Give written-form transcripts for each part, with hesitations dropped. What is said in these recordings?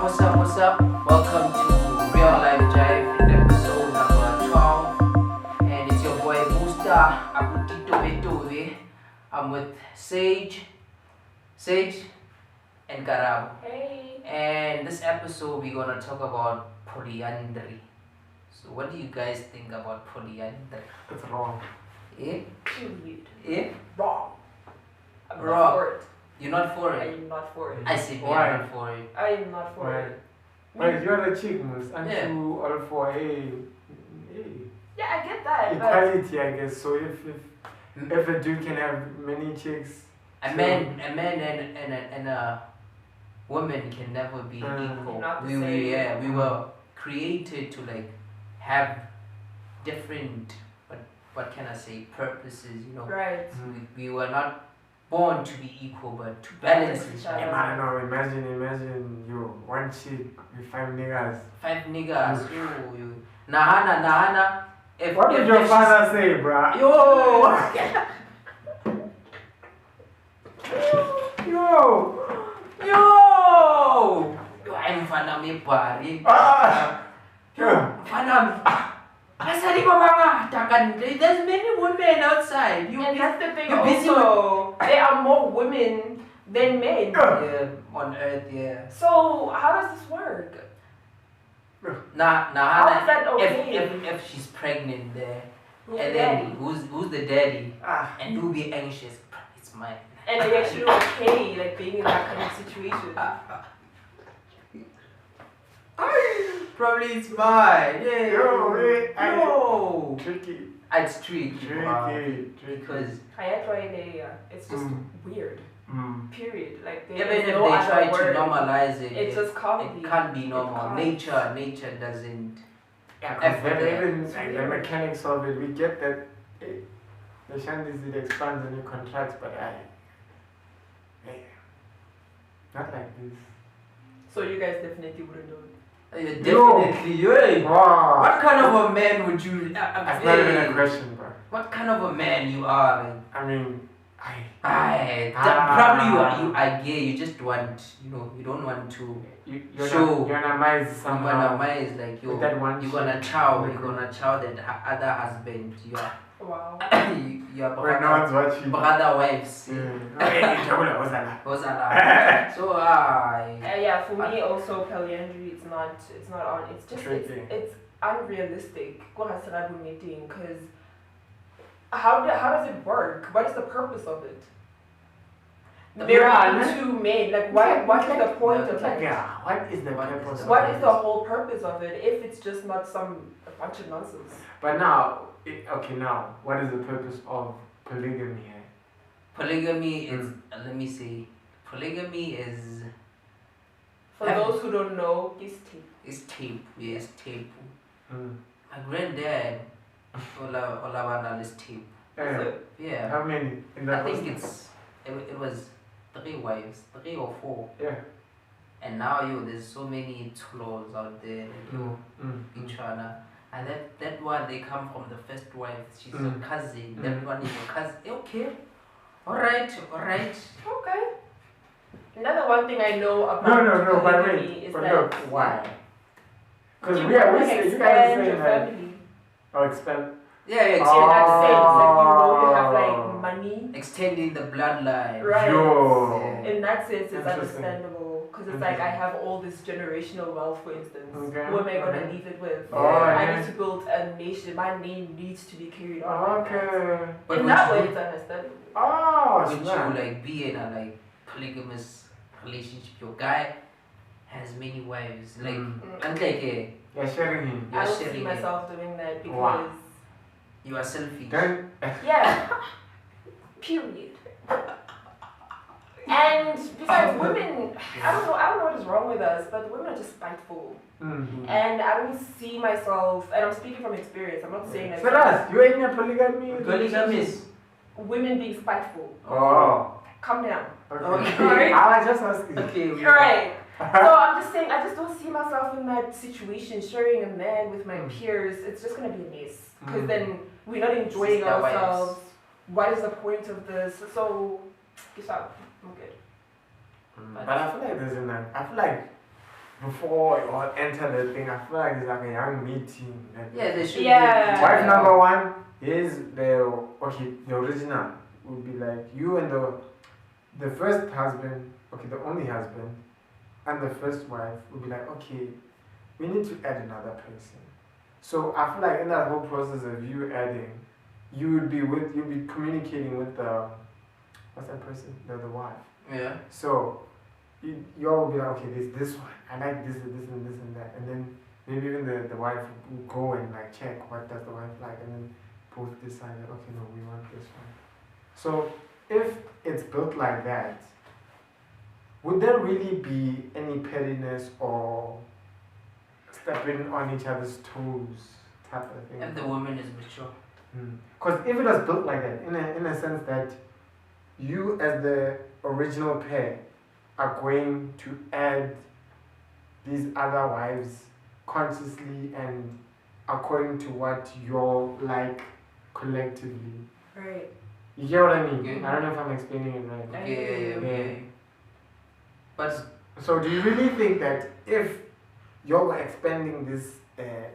What's up? Welcome to Real Life Jive, episode number 12. And it's your boy Musta. I'm with Saixge and Karabo. Hey. And this episode we're gonna talk about polyandry. So what do you guys think about polyandry? It's wrong. Eh? Period. Eh? Wrong. I'm Wrong. not for it. You're not for I it? am not for it. I see Why? you're not for it. I am not for Why? it. But you're the chick, Mus. Aren't Yeah. you all for Yeah, I get that. But equality, I guess. So if a dude can have many chicks, A man and a woman can never be equal. Not the We same. were created to have different what can I say purposes, right. We were not born to be equal but to balance each I other. don't know. Imagine you one chick with 5 niggas. 5 niggas, you Nahana. What did your father say, bruh? Yo Yo! I'm mfana mebhari. Yeah. Mfana basali babangata kanti there's many women outside. And that's the thing you're busy also. There are more women than men. Yeah, on earth, yeah. So how does this work? How is that okay? if she's pregnant there, Who's and the then daddy? who's the daddy? Ah. And you'll be anxious. It's mine. And are you actually okay, being in that kind of situation? Probably it's mine. Yeah. Yo, tricky. It's tricky. Because It's just weird. Period. There even is if no they other try word. to normalize it, It just can't be. It can't be normal. It can't. Nature doesn't. Yeah, Effort there. even the mechanics of it, we get that the shanties it expands and it contracts, but not like this. So you guys definitely wouldn't do it. Definitely, yeah. Wow. What kind of a man would you? That's not even a question, bro. What kind of a man you are? I mean, Probably you are gay. You just want, you don't want to you're show. gonna mize somehow. You're that one gonna chow. You're gonna chow that other husband. You are. Wow. You are When no one's watching. brother wives. So Yeah, for me also polyandry. It's not on. It's just it's unrealistic. Because how does it work? What is the purpose of it? There are 2 men. What is the point of it? Yeah, what is the purpose? What is the whole purpose of it if it's just not a bunch of nonsense? But now, what is the purpose of polygamy? polygamy is. Let me see. Polygamy is. For those who don't know, it's tape. It's tape. Yes, tape. Mm. My granddad. Olabana is tape. Yeah. How many in that? I think it was 3 wives, 3 or 4. Yeah. And now there's so many trolls out there in China. And that one they come from the first wife. She's your cousin. That one is your cousin. Okay. Alright. Okay. Another one thing I know about No, but polygamy wait. is But that look, why? Because you you guys wanna are expand saying your that. family. Expand. Yeah, In that sense, you have Oh. money. extending the bloodline. Right. Yo. Yeah. In that sense, it's Interesting. understandable because it's I have all this generational wealth, for instance. Okay. Who am I gonna leave it with? Oh, I yeah. need to build a nation. My name needs to be carried on. Okay. But In would that you- way, it's understandable. Oh, Would snap. you be in a polygamous relationship? Your guy has many wives. You're sharing him. I don't see sharing it. myself doing that because Wow. You are selfish. Then, yeah. Period. And besides, women, I don't know what is wrong with us, but women are just spiteful. And I don't see myself, and I'm speaking from experience, I'm not saying that. Saras, you're in a polygamy? Polygamous. Women being spiteful. Oh. Calm down. Okay. I was just asking. Okay. Alright. So I'm just saying, I just don't see myself in that situation, sharing a man with my peers. It's just going to be a mess. Because then we're not enjoying Sister wives. ourselves. What is the point of this? So, peace out. I'm good. But I feel like there's enough. I feel like before you all enter the thing, I feel like it's like a young meeting. Like Yeah, they should. Yeah. wife number one is the original would be like you and the first husband, the only husband, and the first wife would be like, okay, we need to add another person. So I feel like in that whole process of you adding, you'll be communicating with the what's that person? The wife. Yeah. So you all will be like, okay, this one, I like this and this and this and that, and then maybe even the wife will go and like check what does the wife like, and then both decide that, okay, no, we want this one. So if it's built like that, would there really be any pettiness or stepping on each other's toes type of thing? And the woman is mature. Because if it was built like that, in a sense that you as the original pair are going to add these other wives consciously and according to what you like collectively. Right. You get what I mean? Okay. I don't know if I'm explaining it right. Okay. But So do you really think that if you're expanding this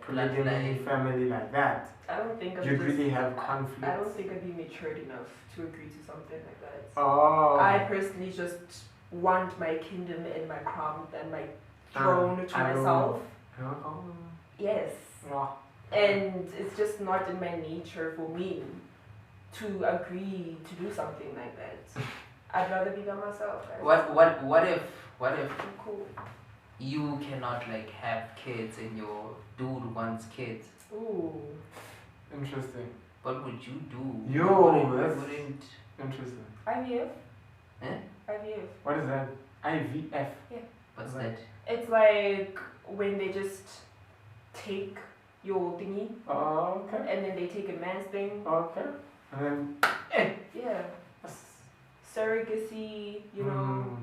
polygamy Like- family like that, I don't think you'd really have conflicts? I don't think I'd be matured enough to agree to something like that. Oh. I personally just want my kingdom and my crown and my throne to myself. Oh. Yes. Yeah. And it's just not in my nature for me to agree to do something like that. I'd rather be by myself. what if I'm cool. you cannot like have kids and your dude wants kids? Ooh. Interesting. What would you do? Yo, You that's wouldn't. interesting. IVF? Eh? IVF. What is that? IVF. What's Right. that? It's like when they just take your thingy Oh, okay. and then they take a man's thing. Okay. And then. Yeah. Surrogacy, you know.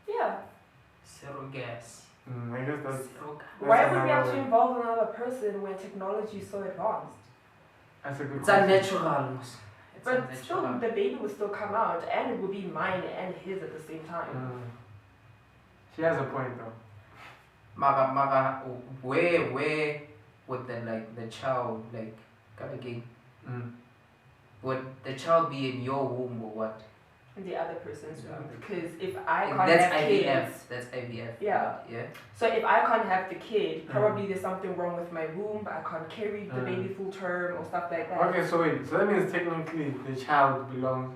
Yeah. Surrogacy. I guess that's. Why would we have to another- involve another person when technology is so advanced? That's a good It's question. unnatural. It's But still, unnatural. the baby will still come out and it will be mine and his at the same time. She has a point though. Maga, where would the child come again? Would the child be in your womb or what? The other person's Yeah. womb. Because if I can't That's have IVF. kids, That's IVF. Yeah. Yeah. so if I can't have the kid, probably there's something wrong with my womb. I can't carry the Mm. baby full term or stuff like that. Okay, so wait. So that means technically the child belongs,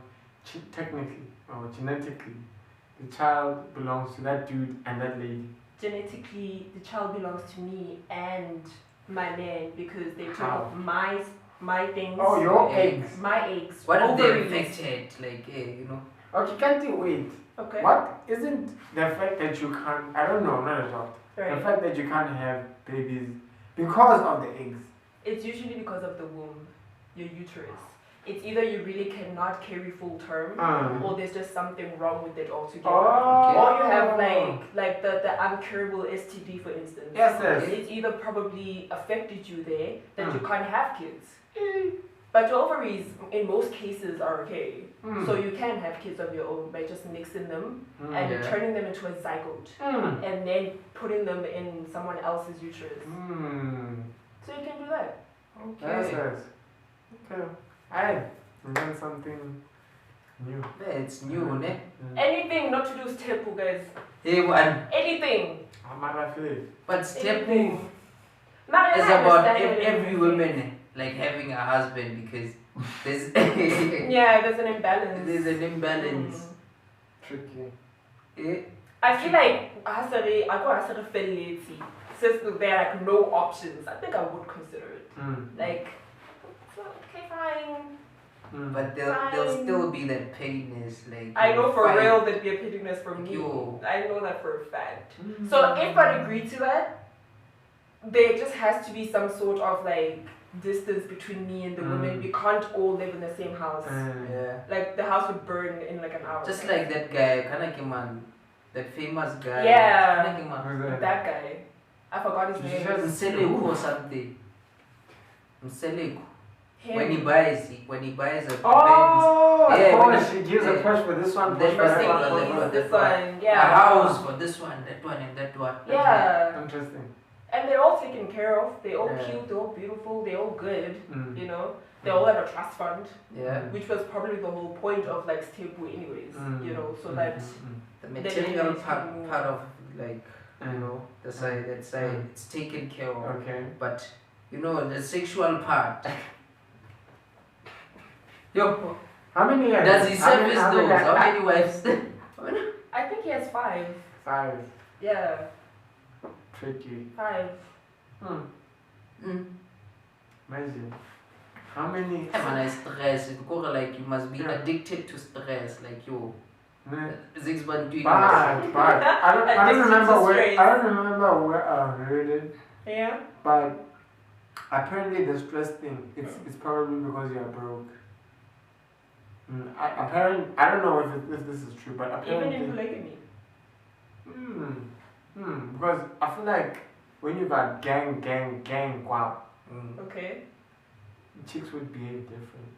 technically or genetically, the child belongs to that dude and that lady. Genetically, the child belongs to me and my man because they How? took my things. Oh, your eggs. My eggs. What if they're ovaries. infected? Okay, can't you wait? Okay. What isn't the fact that you can't? I don't know. I'm not a doctor. Right. The fact that you can't have babies because of the eggs. It's usually because of the womb, your uterus. It's either you really cannot carry full term, or there's just something wrong with it altogether. Oh. Or you have like the uncurable STD, for instance. Yes, yes. It's either probably affected you there that you can't have kids. But your ovaries, in most cases, are okay. So you can have kids of your own by just mixing them and Yeah. turning them into a zygote. And then putting them in someone else's uterus. So you can do that. Yes, yes. Okay. I learned something new. Yeah, it's new, ne? Anything not to do with tepu, guys. Hey, one. Anything. I'm not feeling. But step Anything. is Now, I about understand it. every woman having a husband because there's Yeah, there's an imbalance. there's an imbalance. Tricky. Eh? I feel like I go since there are like no options, I think I would consider it. Like, so, okay, fine. But there'll still be that pettiness, I know for fight. real there'd be a pettiness from me. Yo. I know that for a fact. So if I agree to that, there just has to be some sort of like distance between me and the women. We can't all live in the same house. Yeah. Like the house would burn in like an hour. Just like that guy, Kanakiman, that famous guy. Yeah. Kanakiman. Who's that? that guy. I forgot his She name. said- Mseleku or something. Mseleku. When he buys a Benz. Oh, Yeah, when Porsche. She gives a Porsche for this one, That Porsche for that one, Mercedes, Porsche for this that one, yeah. A house for this one, that one, and that one. Yeah. one. Interesting. And they're all taken care of. They're all Yeah. cute. They're all beautiful. They're all good. Mm. You know. They all have a trust fund, Yeah. which was probably the whole point of like Stepu anyways. You know, so that The Then material it part is of like the side that side it's taken care of. Okay. But the sexual part. Yo, How many years? does he service those? How many? many wives? I think he has 5. 5. Yeah, Tricky. 5. Imagine. How many? Man, stress. It's like you must be addicted to stress. Like you. Six months doing But I don't Addicted remember to where stress. I don't remember where I heard it. Yeah. But apparently the stress thing, it's probably because you're broke. I don't know if this is true, but apparently. Even in polygamy. Because I feel like when you got gang, wow, Okay. chicks would behave different.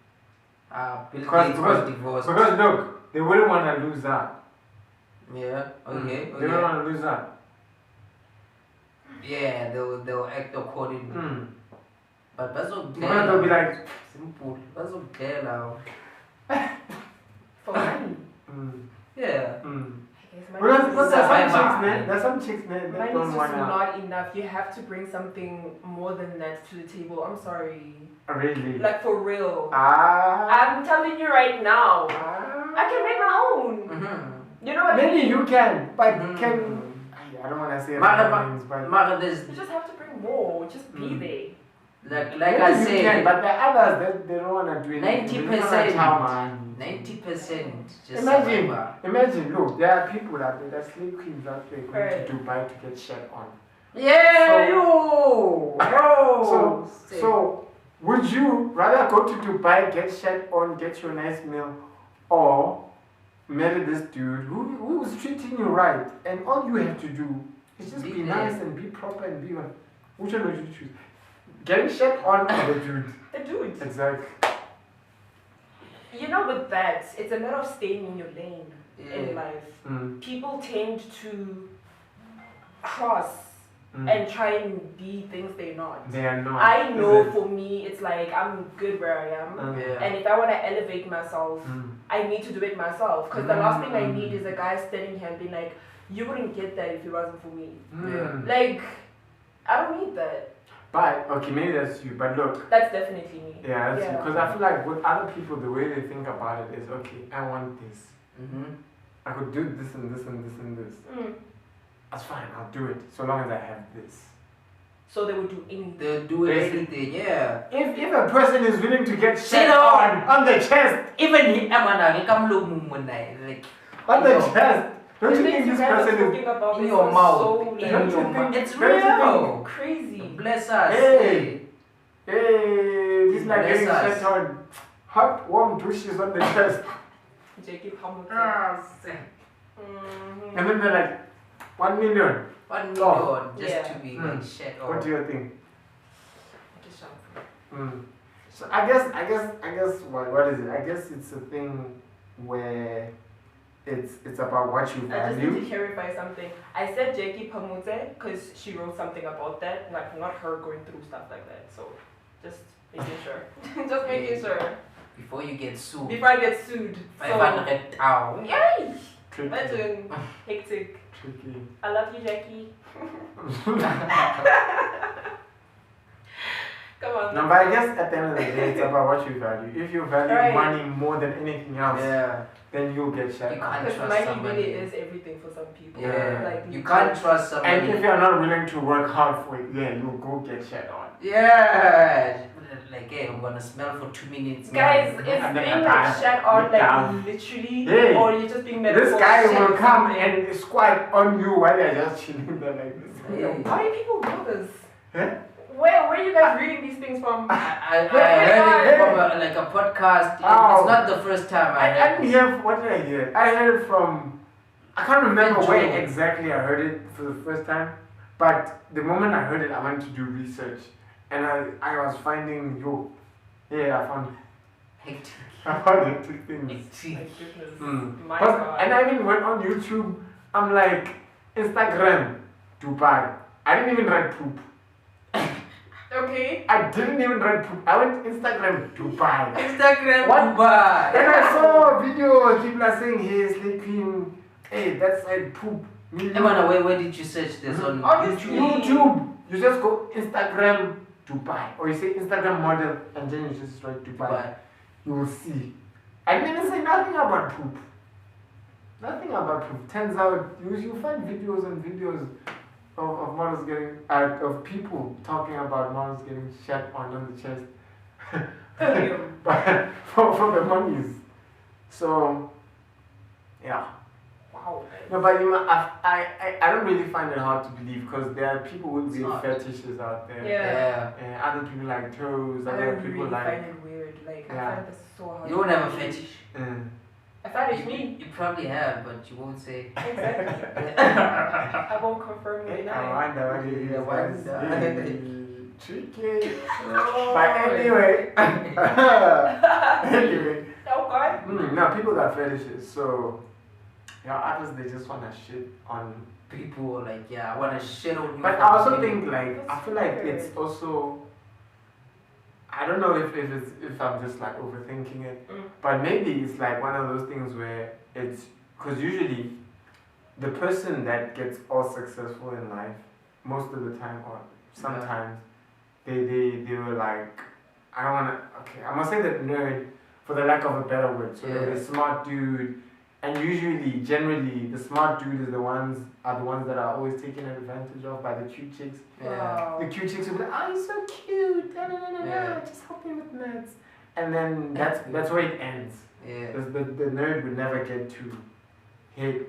because divorced. Because look, they wouldn't want to lose that. Yeah. Okay. They don't want to lose that. Yeah, they'll act accordingly. But that's okay. Because they'll be like, Simple. That's okay now. For money. Yeah. Because Survivor. there's some chicks that Money don't is want just to. not enough. You have to bring something more than that to the table. I'm sorry. Really? Like for real. Ah. I'm telling you right now. I can make my own. You know what I mean? Maybe you can, but can. I don't want to say names, but. You just have to bring more. Just be there. Like Maybe I you said, can, but the others they don't want to do it. 90%. How 90% just Imagine, survivor. imagine. Look, there are people out there, there are slave queens out there going Right. to Dubai to get shed on. Yeah, So, would you rather go to Dubai, get shed on, get your nice meal, or marry this dude who's treating you right, and all you have to do is just be nice and be proper and be one. Which one would you choose? Getting shed on or the dude? The dude. Exactly. You know, with that, it's a matter of staying in your lane in life. People tend to cross and try and be things they're not. They are not. I know for me, it's like I'm good where I am. And if I want to elevate myself, I need to do it myself. Because the last thing I need is a guy standing here and being like, you wouldn't get that if it wasn't for me. Like, I don't need that. But, okay, maybe that's you, but look. That's definitely me. Yeah, that's you. Because I feel like with other people, the way they think about it is, okay, I want this. I could do this and this and this and this. That's fine, I'll do it, so long as I have this. So they would do anything. They'll do anything, yeah. If a person is willing to get shit on the chest, even he, like, on the chest, don't you think this person is in your mouth? So, In your mouth. It's don't you real. crazy. Bless us. Hey, this is like Bless getting us. shit on. Hot, warm douches on the chest. J.K. Hamilton. And then they're like, 1 million. 1 million just Yeah. to be like shit on. What do you think? So I guess what is it? I guess it's a thing where it's about what you I just need value. to clarify something. I said Jackie Pamute because she wrote something about that, like not her going through stuff like that. So just making sure. Just making sure. Before you get sued. Before I get sued. 500,000. Yay! Tricky. Imagine. Hectic. Tricky. I love you, Jackie. Come on. No, but I guess at the end of the day, it's about what you value. If you value money more than anything else, then you'll get shit. You can't Because trust money somebody. really is everything for some people. Yeah. Like, You can't trust somebody. And if you're not willing to work hard for it, you'll go get shit on. Yeah. Like, hey, I'm gonna smell for 2 minutes. Guys, it's And then being I like shut on, like down. literally, Hey, or you're just being This guy will come and squat on you while you're just chilling there like this. Why do people do this? Huh? Where are you guys reading these things from? I heard it from like a podcast. Oh. It's not the first time I I heard didn't hear, what did I hear? I heard it from, I can't remember where exactly I heard it for the first time, but the moment I heard it, I went to do research, and I was finding, Yeah, I found Hectic. hectic things. My goodness. My But, God. and I even went on YouTube. I'm like, Instagram, Dubai. I didn't even write poop. Okay. I didn't even write poop. I went Instagram, Dubai. Instagram, What? Dubai. And I saw videos, people are saying, hey, sleeping. Hey, that's like poop. Where did you search this on Obviously. YouTube. You just go Instagram, Dubai. Or you say Instagram model and then you just write Dubai. You will see. I didn't even say nothing about poop. Nothing about poop. Turns out you find videos and videos of models getting of people talking about models getting shat on the chest. But for the monies. So yeah. Wow. No, but I don't really find it hard to believe because there are people with weird fetishes out there. Yeah. And other people like toes, I other people really like. find it weird. Like, I find this so hard. You don't have a fetish. I fetish me. You probably have, but you won't say. Exactly. I won't confirm it. I wonder what it is. Yeah, wonder. Tricky. Oh. But anyway. Anyway. Okay. No, people got fetishes, so yeah, others they just wanna shit on people like, yeah, I wanna shit on you. But I also think like That's I feel like weird. it's also I don't know if I'm just like overthinking it, but maybe it's like one of those things where it's because usually the person that gets all successful in life most of the time or sometimes they were like I don't wanna I'm gonna say that nerd for the lack of a better word. So they're the smart dude. And usually, generally, the smart dude are the ones that are always taken advantage of by the cute chicks. Wow. The cute chicks will be like, oh, you're so cute, just help me with maths. And then that's where it ends. Yeah. Because the nerd would never get to hit,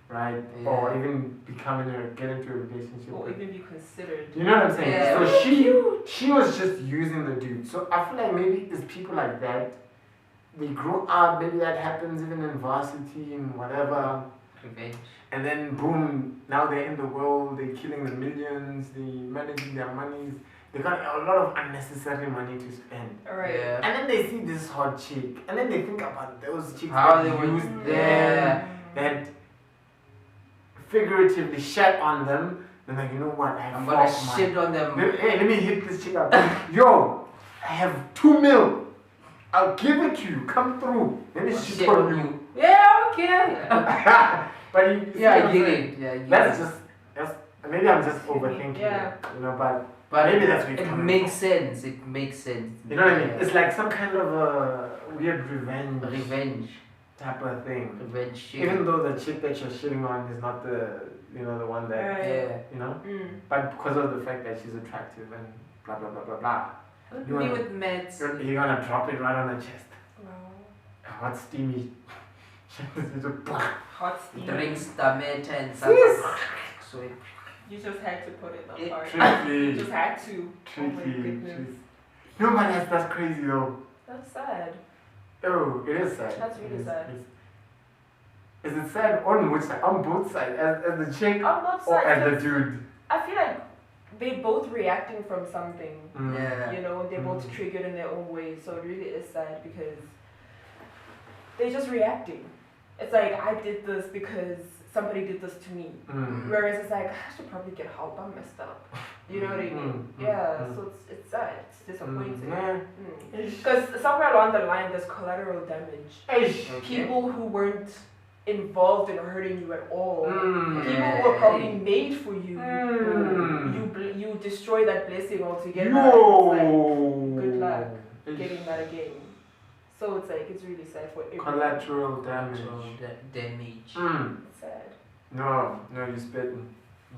right? Yeah. Or even get into a relationship. Or even be considered. You know what I'm saying? Yeah. So she was just using the dude. So I feel like maybe it's people like that. They grew up, maybe that happens even in varsity and whatever. Revenge. And then boom, now they're in the world, they're killing the millions, they're managing their monies. They got a lot of unnecessary money to spend. Alright. Yeah. And then they see this hot chick, and then they think about those chicks How that they used were them, that figuratively shat on them. They're like, you know what, I'm gonna shit on them. Hey, let me hit this chick up. Yo, I have 2 mil. I'll give it to you. Come through. Let me shit on you. Yeah, okay. But I get it. Yeah, that's maybe I'm just overthinking it, you know, but maybe that's what it makes sense. It makes sense. You know what I mean? It's like some kind of a weird Revenge type of thing. Revenge shit. Even though the chick that you're shitting on is not the one that you know, but because of the fact that she's attractive and blah blah blah blah blah. Me with meds. You're gonna drop it right on the chest. Wow. Hot steamy. Hot steam. Drinks the med and something. So You just had to put it on part. Tricky. You just had to. Oh my Tricky. goodness. No, but that's crazy though. That's sad. Oh, it is sad. That's really sad. Is it sad on which side? On both sides? As the chick I'm not or sad. as the dude? I feel like they both reacting from something. yeah. You know, they're both triggered in their own way. So it really is sad because they're just reacting. It's like, I did this because somebody did this to me. Whereas it's like, I should probably get help. I'm messed up. You know what I mean? So it's sad. It's disappointing. Because somewhere along the line, there's collateral damage. Okay. People who weren't involved in hurting you at all. People who were probably made for you. You destroy that blessing altogether. It's like, good luck getting that again. So it's like, it's really sad for everyone. Collateral damage. Damage. It's sad. No, you're spitting.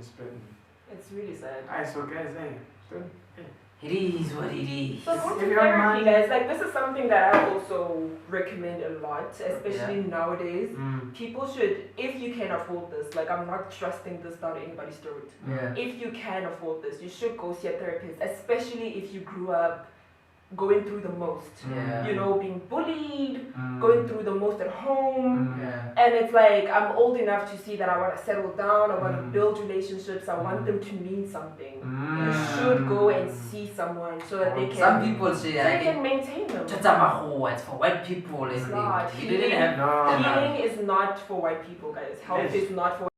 It's really sad. Alright, so guys, It is what it is. So go to If you don't therapy, mind- guys. Like, this is something that I also recommend a lot, especially nowadays. People should, if you can afford this, like, I'm not trusting this down anybody's throat. Yeah. If you can afford this, you should go see a therapist, especially if you grew up going through the most. Yeah. You know, being bullied, going through the most at home. Yeah. And it's like, I'm old enough to see that I want to settle down, I want to build relationships, I want them to mean something. You should go and see someone so that they can. Some people say so they can maintain them. It's for white people. It's not. You didn't have Healing is not for white people, guys. Health is not for